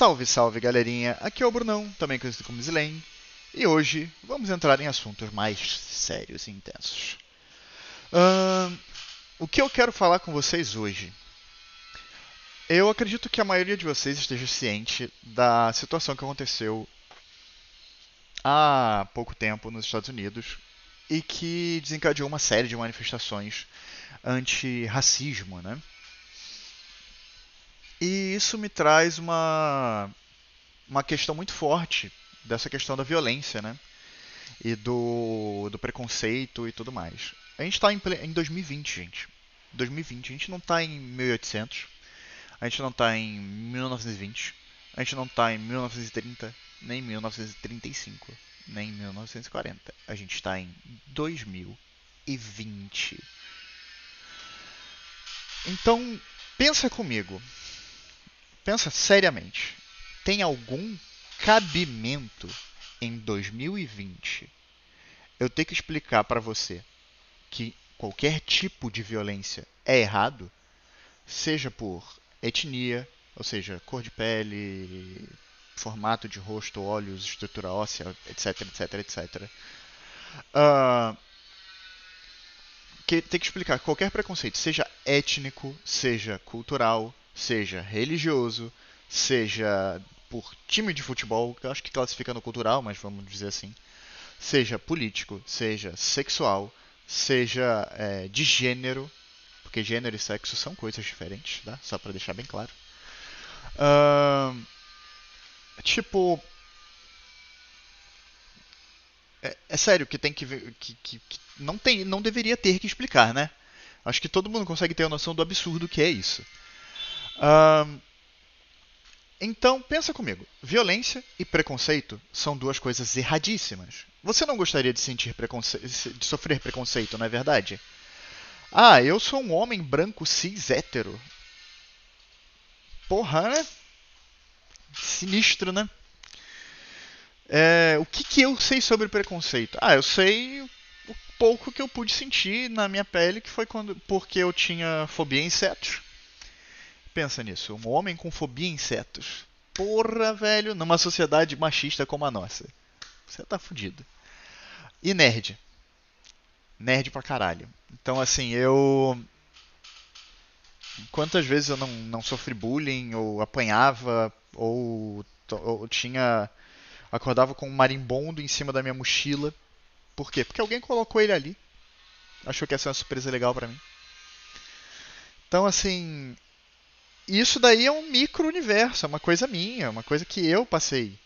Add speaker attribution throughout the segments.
Speaker 1: Salve, salve, galerinha! Aqui é o Brunão, também conhecido como Zlane, e hoje vamos entrar em assuntos mais sérios e intensos. Ahn, o que eu quero falar com vocês hoje? Eu acredito que a maioria de vocês esteja ciente da situação que aconteceu há pouco tempo nos Estados Unidos e que desencadeou uma série de manifestações anti-racismo, né? E isso me traz uma questão muito forte dessa questão da violência, né? E do preconceito e tudo mais. A gente está em 2020, gente. 2020, a gente não está em 1800, a gente não está em 1920, a gente não está em 1930, nem 1935, nem em 1940. A gente está em 2020. Então, pensa comigo. Pensa seriamente. Tem algum cabimento em 2020 eu ter que explicar para você que qualquer tipo de violência é errado, seja por etnia, ou seja, cor de pele, formato de rosto, olhos, estrutura óssea, etc, etc, etc. Uh, que tem que explicar que qualquer preconceito, seja étnico, seja cultural, seja religioso, seja por time de futebol, que eu acho que classifica no cultural, mas vamos dizer assim, seja político, seja sexual, seja de gênero, porque gênero e sexo são coisas diferentes, tá? Só pra deixar bem claro. Ahn, tipo, é sério que tem que ver, que não tem, não deveria ter que explicar, né? Acho que todo mundo consegue ter a noção do absurdo que é isso. Ahn, então, pensa comigo. Violência e preconceito são duas coisas erradíssimas. Você não gostaria de sentir de sofrer preconceito, não é verdade? Ah, eu sou um homem branco cis hétero. Porra, né? Sinistro, né? O que eu sei sobre preconceito? Ah, eu sei o pouco que eu pude sentir na minha pele, que foi porque eu tinha fobia a insetos. Pensa nisso, um homem com fobia a insetos. Porra, velho, numa sociedade machista como a nossa. Você tá fudido. E nerd. Nerd pra caralho. Então, assim, eu. Quantas vezes eu não sofri bullying, ou apanhava, ou tinha. Acordava com um marimbondo em cima da minha mochila. Por quê? Porque alguém colocou ele ali. Achou que ia ser uma surpresa legal pra mim. Então, assim. Isso daí é um micro-universo, é uma coisa minha, uma coisa que eu passei.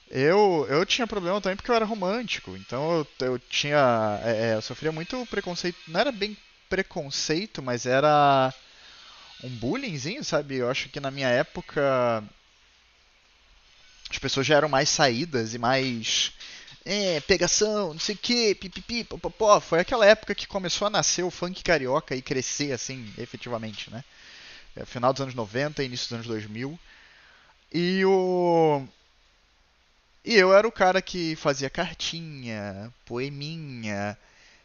Speaker 1: Eu tinha problema também porque eu era romântico, então eu tinha. Eu sofria muito preconceito. Não era bem preconceito, mas era um bullyingzinho, sabe? Eu acho que na minha época as pessoas já eram mais saídas e mais. Pegação, não sei o que, pipipi, popopó. Foi aquela época que começou a nascer o funk carioca e crescer, assim, efetivamente, né? Final dos anos 90, início dos anos 2000. E o. E eu era o cara que fazia cartinha, poeminha,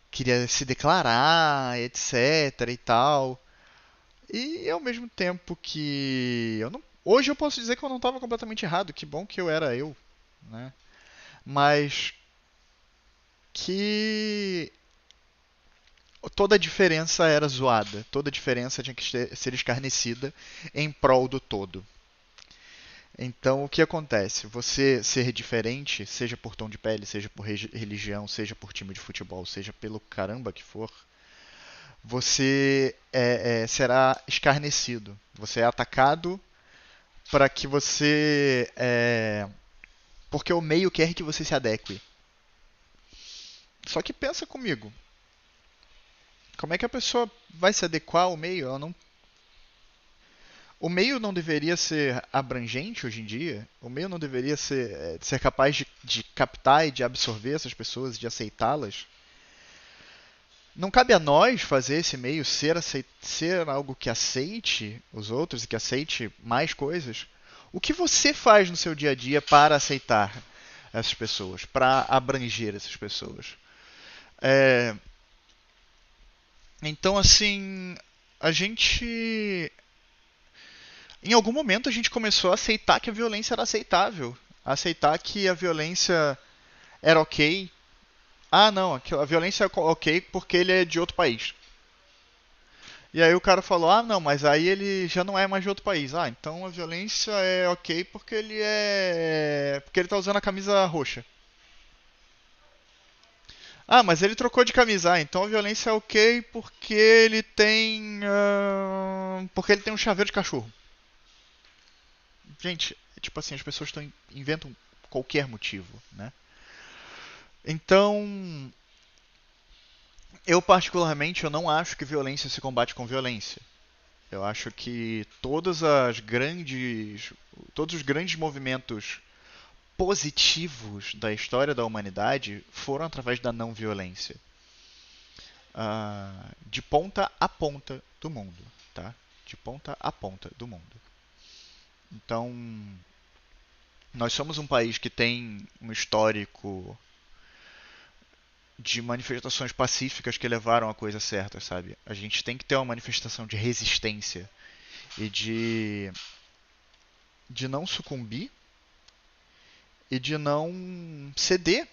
Speaker 1: queria se declarar, etc e tal. E ao mesmo tempo que eu não, hoje eu posso dizer que eu não estava completamente errado, que bom que eu era eu, né? Mas que toda a diferença era zoada, toda a diferença tinha que ser escarnecida em prol do todo. Então, o que acontece? Você ser diferente, seja por tom de pele, seja por religião, seja por time de futebol, seja pelo caramba que for, você será escarnecido. Você é atacado para que você. Porque o meio quer que você se adeque. Só que pensa comigo. Como é que a pessoa vai se adequar ao meio? Ela não. O meio não deveria ser abrangente hoje em dia? O meio não deveria ser capaz de captar e de absorver essas pessoas, de aceitá-las? Não cabe a nós fazer esse meio ser algo que aceite os outros e que aceite mais coisas? O que você faz no seu dia a dia para aceitar essas pessoas, para abranger essas pessoas? É, então, assim, a gente Em algum momento a gente começou a aceitar que a violência era aceitável, a aceitar que a violência era ok. Ah, não, a violência é ok porque ele é de outro país. E aí o cara falou: ah, não, mas aí ele já não é mais de outro país. Ah, então a violência é ok porque ele é. Porque ele tá usando a camisa roxa. Ah, mas ele trocou de camisa. Ah, então a violência é ok porque ele tem. Porque ele tem um chaveiro de cachorro. Gente, tipo assim, as pessoas inventam qualquer motivo, né? Então, eu particularmente eu não acho que violência se combate com violência. Eu acho que todos os grandes movimentos positivos da história da humanidade foram através da não violência, de ponta a ponta do mundo, tá? De ponta a ponta do mundo. Então, nós somos um país que tem um histórico de manifestações pacíficas que levaram a coisa certa, sabe? A gente tem que ter uma manifestação de resistência e de não sucumbir e de não ceder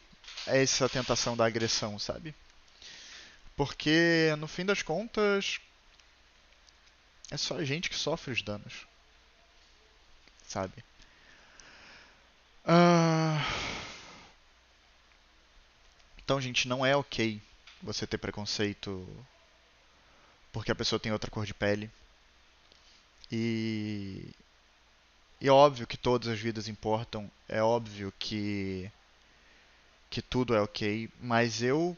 Speaker 1: a essa tentação da agressão, sabe? Porque no fim das contas é só a gente que sofre os danos, sabe? Ah, então, gente, não é ok você ter preconceito porque a pessoa tem outra cor de pele. E, e é óbvio que todas as vidas importam, é óbvio que tudo é ok, mas eu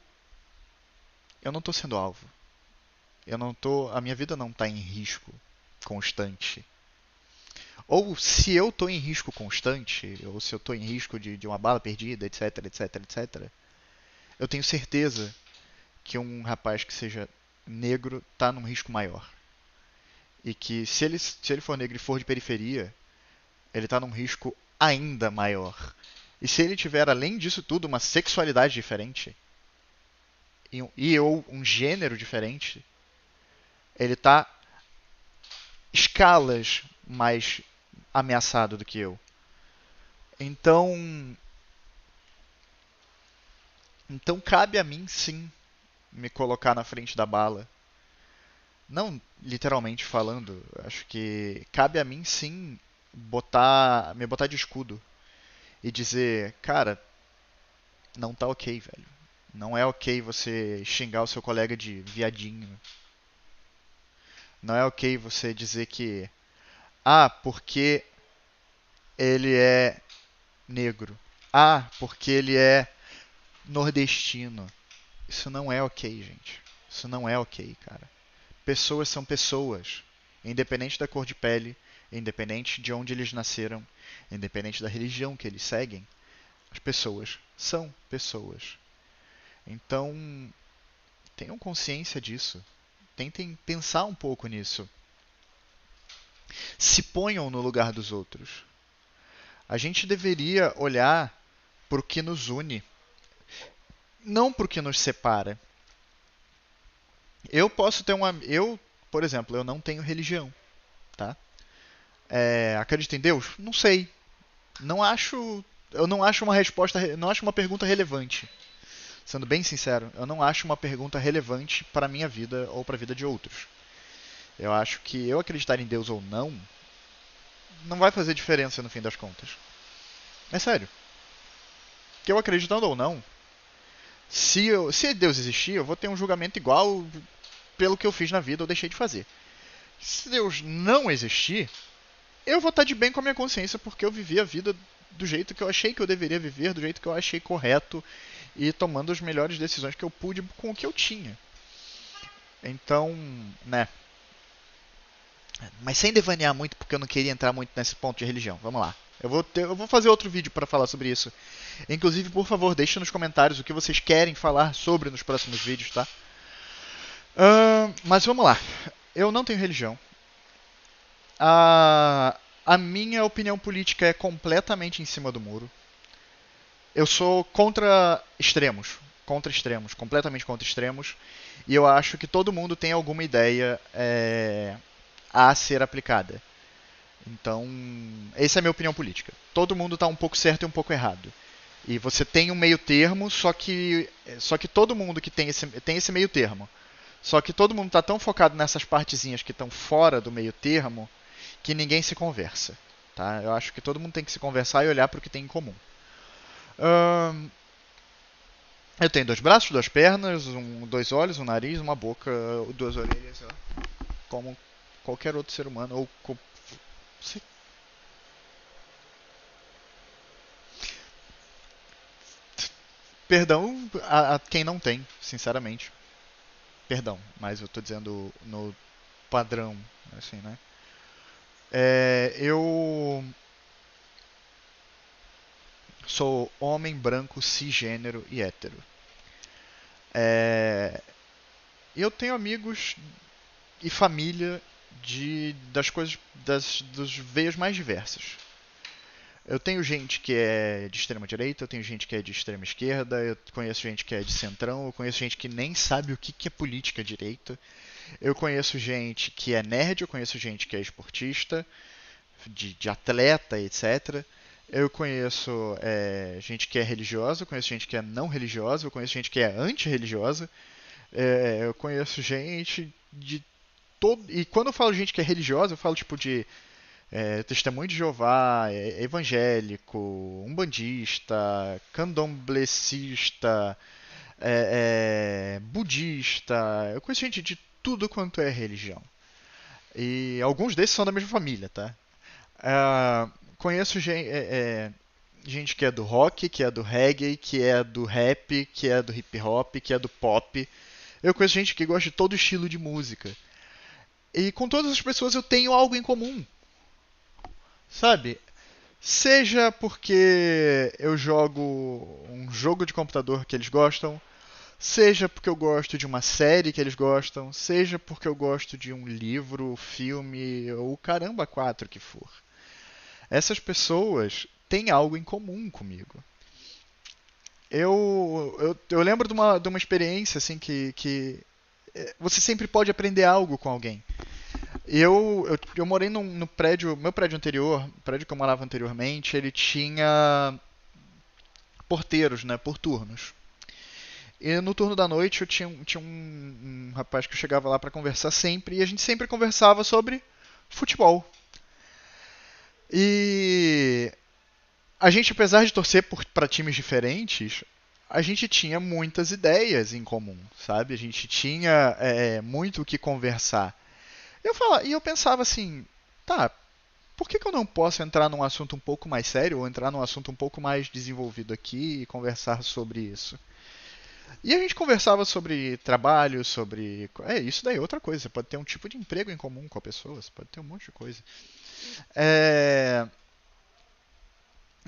Speaker 1: não tô sendo alvo. A minha vida não tá em risco constante. Ou se eu tô em risco constante, ou se eu tô em risco de uma bala perdida, etc, etc, etc, eu tenho certeza que um rapaz que seja negro tá num risco maior. E que se ele for negro e for de periferia, ele tá num risco ainda maior. E se ele tiver, além disso tudo, uma sexualidade diferente ou um gênero diferente, ele tá escalas mais ameaçado do que eu. Então, então cabe a mim sim me colocar na frente da bala. Não literalmente falando, acho que cabe a mim sim me botar de escudo e dizer, cara, não tá ok, velho. Não é ok você xingar o seu colega de viadinho. Não é ok você dizer que, ah, porque ele é negro. Ah, porque ele é nordestino. Isso não é ok, gente. Isso não é ok, cara. Pessoas são pessoas, independente da cor de pele, independente de onde eles nasceram, independente da religião que eles seguem. As pessoas são pessoas. Então, tenham consciência disso. Tentem pensar um pouco nisso. Se ponham no lugar dos outros. A gente deveria olhar para o que nos une, não para o que nos separa. Eu posso ter uma. Eu, por exemplo, eu não tenho religião, tá? Acredito em Deus? Não sei. Não acho. Eu não acho uma resposta. Não acho uma pergunta relevante. Sendo bem sincero, eu não acho uma pergunta relevante para a minha vida ou para a vida de outros. Eu acho que eu acreditar em Deus ou não vai fazer diferença no fim das contas. É sério. Que eu acreditando ou não, se Deus existir, eu vou ter um julgamento igual pelo que eu fiz na vida ou deixei de fazer. Se Deus não existir, eu vou estar de bem com a minha consciência porque eu vivi a vida do jeito que eu achei que eu deveria viver, do jeito que eu achei correto e tomando as melhores decisões que eu pude com o que eu tinha. Então, né. Mas sem devanear muito, porque eu não queria entrar muito nesse ponto de religião. Vamos lá. Eu vou fazer outro vídeo para falar sobre isso. Inclusive, por favor, deixe nos comentários o que vocês querem falar sobre nos próximos vídeos, tá? Mas vamos lá. Eu não tenho religião. A minha opinião política é completamente em cima do muro. Eu sou contra extremos. Contra extremos. Completamente contra extremos. E eu acho que todo mundo tem alguma ideia a ser aplicada. Então, essa é a minha opinião política. Todo mundo está um pouco certo e um pouco errado. E você tem um meio termo, só que todo mundo que tem esse meio termo. Só que todo mundo está tão focado nessas partezinhas que estão fora do meio termo que ninguém se conversa. Tá? Eu acho que todo mundo tem que se conversar e olhar para o que tem em comum. Ahn, eu tenho dois braços, duas pernas, dois olhos, um nariz, uma boca, duas orelhas, como qualquer outro ser humano. Se- Perdão a quem não tem, sinceramente. Perdão, mas eu tô dizendo no padrão, assim, né? Eu sou homem branco, cisgênero e hétero. É, eu tenho amigos e família das coisas dos veios mais diversos. Eu tenho gente que é de extrema direita, eu tenho gente que é de extrema esquerda, eu conheço gente que é de centrão, eu conheço gente que nem sabe o que é política direita. Eu conheço gente que é nerd, eu conheço gente que é esportista, de atleta, etc. Eu conheço gente que é religiosa, eu conheço gente que é não religiosa, eu conheço gente que é antirreligiosa, eu conheço gente de todo. E quando eu falo gente que é religiosa, eu falo tipo de testemunho de Jeová, evangélico, umbandista, candomblessista, budista. Eu conheço gente de tudo quanto é religião. E alguns desses são da mesma família, tá? Conheço gente que é do rock, que é do reggae, que é do rap, que é do hip hop, que é do pop. Eu conheço gente que gosta de todo estilo de música. E com todas as pessoas eu tenho algo em comum, sabe? Seja porque eu jogo um jogo de computador que eles gostam, seja porque eu gosto de uma série que eles gostam, seja porque eu gosto de um livro, filme ou caramba quatro que for. Essas pessoas têm algo em comum comigo. Eu lembro de uma experiência assim que você sempre pode aprender algo com alguém. Eu morei no prédio, meu prédio anterior, o prédio que eu morava anteriormente, ele tinha porteiros, né, por turnos. E no turno da noite eu tinha um rapaz que eu chegava lá para conversar sempre, e a gente sempre conversava sobre futebol. E a gente, apesar de torcer para times diferentes, a gente tinha muitas ideias em comum, sabe? A gente tinha muito o que conversar. E eu pensava assim, tá, por que eu não posso entrar num assunto um pouco mais sério, ou entrar num assunto um pouco mais desenvolvido aqui e conversar sobre isso? E a gente conversava sobre trabalho, sobre. Isso daí é outra coisa. Você pode ter um tipo de emprego em comum com a pessoa, você pode ter um monte de coisa. É,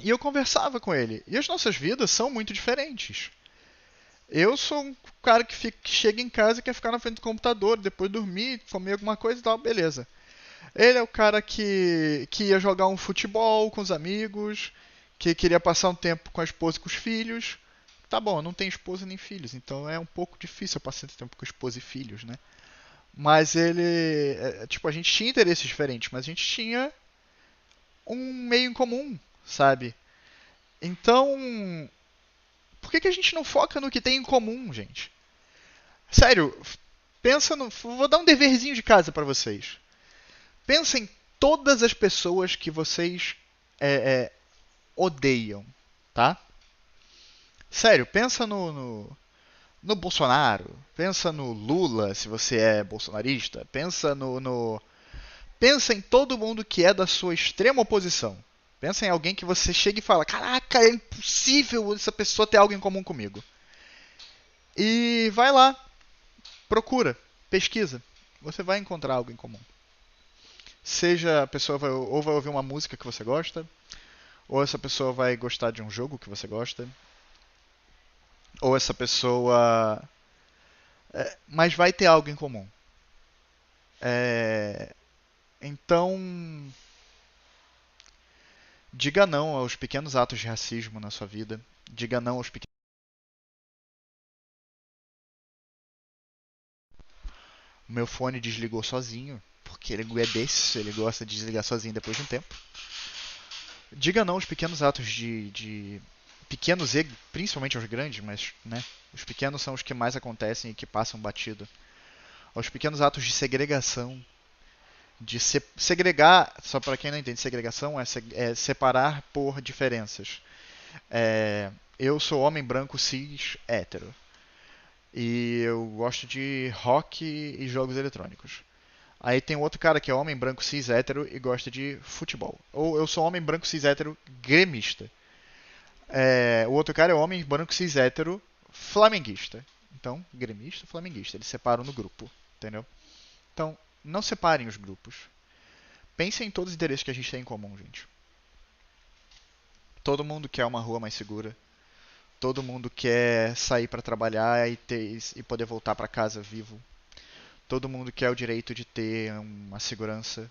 Speaker 1: E eu conversava com ele. E as nossas vidas são muito diferentes. Eu sou um cara que chega em casa e quer ficar na frente do computador, depois dormir, comer alguma coisa e tal, beleza. Ele é o cara que ia jogar um futebol com os amigos, que queria passar um tempo com a esposa e com os filhos. Tá bom, eu não tenho esposa nem filhos, então é um pouco difícil eu passar tempo com esposa e filhos, né? Mas ele. Tipo, a gente tinha interesses diferentes, mas a gente tinha um meio em comum, sabe? Então, por que a gente não foca no que tem em comum, gente? Sério, pensa no. Vou dar um deverzinho de casa pra vocês. Pensa em todas as pessoas que vocês odeiam, tá? Sério, pensa no Bolsonaro, pensa no Lula, se você é bolsonarista, pensa em todo mundo que é da sua extrema oposição. Pensa em alguém que você chega e fala: Caraca, é impossível essa pessoa ter algo em comum comigo. E vai lá, procura, pesquisa. Você vai encontrar algo em comum. Seja a pessoa ou vai ouvir uma música que você gosta, ou essa pessoa vai gostar de um jogo que você gosta, ou essa pessoa. Mas vai ter algo em comum. É, então, diga não aos pequenos atos de racismo na sua vida. Diga não aos pequenos. O meu fone desligou sozinho, porque ele é desse, ele gosta de desligar sozinho depois de um tempo. Diga não aos pequenos atos pequenos e principalmente aos grandes, mas né, os pequenos são os que mais acontecem e que passam batido. Aos pequenos atos de segregação, de segregar, só para quem não entende, segregação é separar por diferenças. Eu sou homem branco cis hétero e eu gosto de rock e jogos eletrônicos. Aí tem outro cara que é homem branco cis hétero e gosta de futebol. Ou eu sou homem branco cis hétero gremista. O outro cara é homem branco cis hétero flamenguista. Então, gremista, flamenguista. Eles separam no grupo, entendeu? Então, não separem os grupos. Pensem em todos os interesses que a gente tem em comum, gente. Todo mundo quer uma rua mais segura. Todo mundo quer sair para trabalhar e poder voltar para casa vivo. Todo mundo quer o direito de ter uma segurança.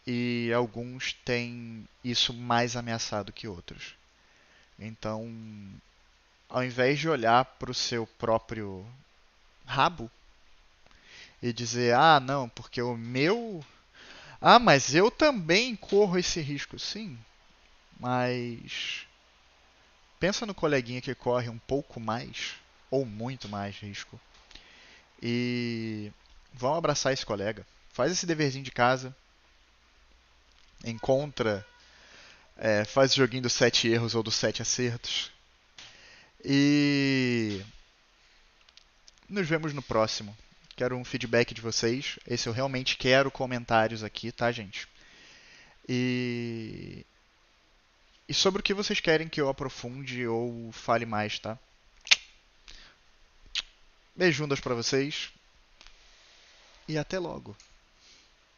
Speaker 1: E alguns têm isso mais ameaçado que outros. Então, ao invés de olhar para o seu próprio rabo e dizer, ah, não, porque o meu. Ah, mas eu também corro esse risco. Sim, mas pensa no coleguinha que corre um pouco mais ou muito mais risco e vão abraçar esse colega. Faz esse deverzinho de casa, encontra, faz o joguinho dos 7 erros ou dos 7 acertos e nos vemos no próximo. Quero um feedback de vocês. Esse eu realmente quero comentários aqui, tá, gente? E sobre o que vocês querem que eu aprofunde ou fale mais, tá? Beijundas pra vocês e até logo.